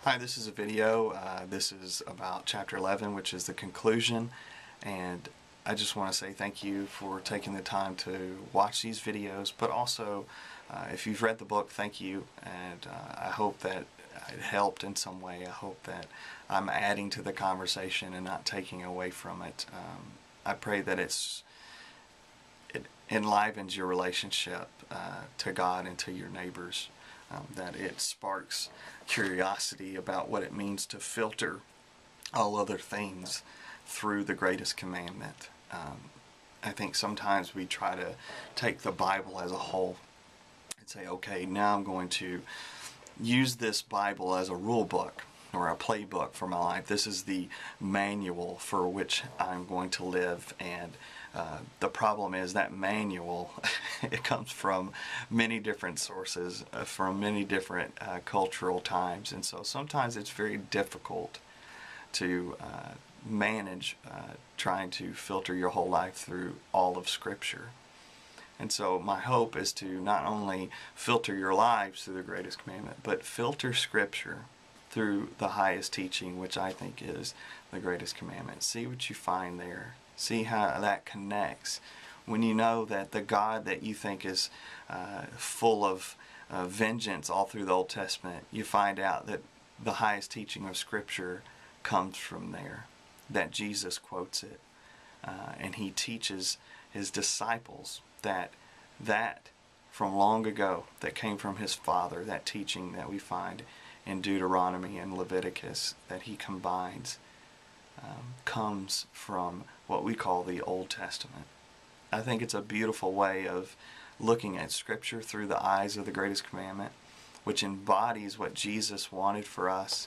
Hi, this is a video. This is about chapter 11, which is the conclusion, and I just want to say thank you for taking the time to watch these videos, but also if you've read the book, thank you, and I hope that it helped in some way. I hope that I'm adding to the conversation and not taking away from it. I pray that it enlivens your relationship to God and to your neighbors. That it sparks curiosity about what it means to filter all other things through the greatest commandment. I think sometimes we try to take the Bible as a whole and say, okay, now I'm going to use this Bible as a rule book or a playbook for my life. This is the manual for which I'm going to live, and the problem is that manual it comes from many different sources, from many different cultural times, and so sometimes it's very difficult to manage trying to filter your whole life through all of Scripture. And so my hope is to not only filter your lives through the greatest commandment, but filter Scripture through the highest teaching, which I think is the greatest commandment. See what you find there. See how that connects. When you know that the God that you think is full of vengeance all through the Old Testament, you find out that the highest teaching of Scripture comes from there, that Jesus quotes it, and he teaches his disciples that from long ago that came from his Father, that teaching that we find in Deuteronomy and Leviticus that he combines, comes from what we call the Old Testament. I think it's a beautiful way of looking at Scripture through the eyes of the greatest commandment, which embodies what Jesus wanted for us.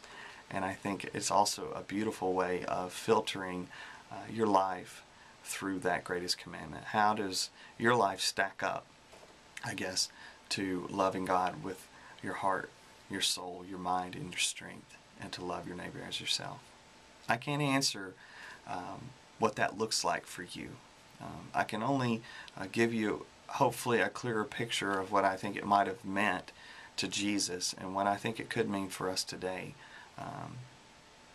And I think it's also a beautiful way of filtering your life through that greatest commandment. How does your life stack up, I guess, to loving God with your heart, your soul, your mind, and your strength, and to love your neighbor as yourself? I can't answer what that looks like for you. I can only give you, hopefully, a clearer picture of what I think it might have meant to Jesus and what I think it could mean for us today.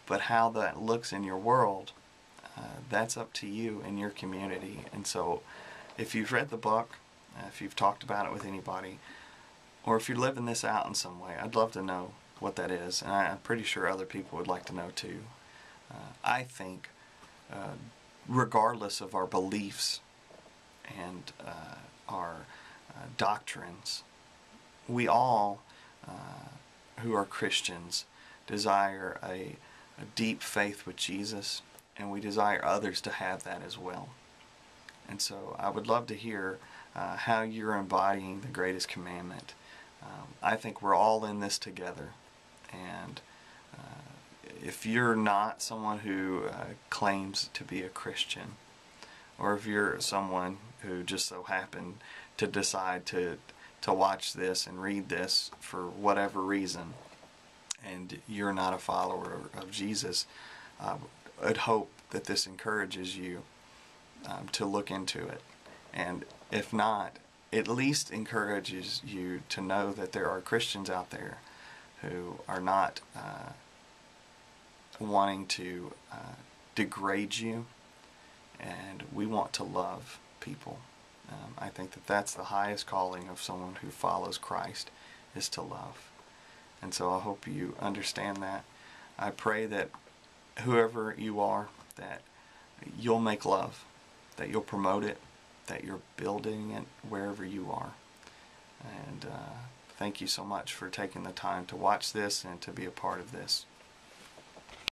But how that looks in your world, that's up to you and your community. And so if you've read the book, if you've talked about it with anybody, or if you're living this out in some way, I'd love to know what that is. And I'm pretty sure other people would like to know too. I think regardless of our beliefs and our doctrines, we all who are Christians desire a deep faith with Jesus, and we desire others to have that as well. And so I would love to hear how you're embodying the greatest commandment. I think we're all in this together, and if you're not someone who claims to be a Christian, or if you're someone who just so happened to decide to watch this and read this for whatever reason, and you're not a follower of Jesus, I'd hope that this encourages you to look into it. And if not, at least encourages you to know that there are Christians out there who are not wanting to degrade you, and we want to love people. I think that that's the highest calling of someone who follows Christ, is to love. And so I hope you understand that. I pray that whoever you are, that you'll make love, that you'll promote it, that you're building it wherever you are. And thank you so much for taking the time to watch this and to be a part of this.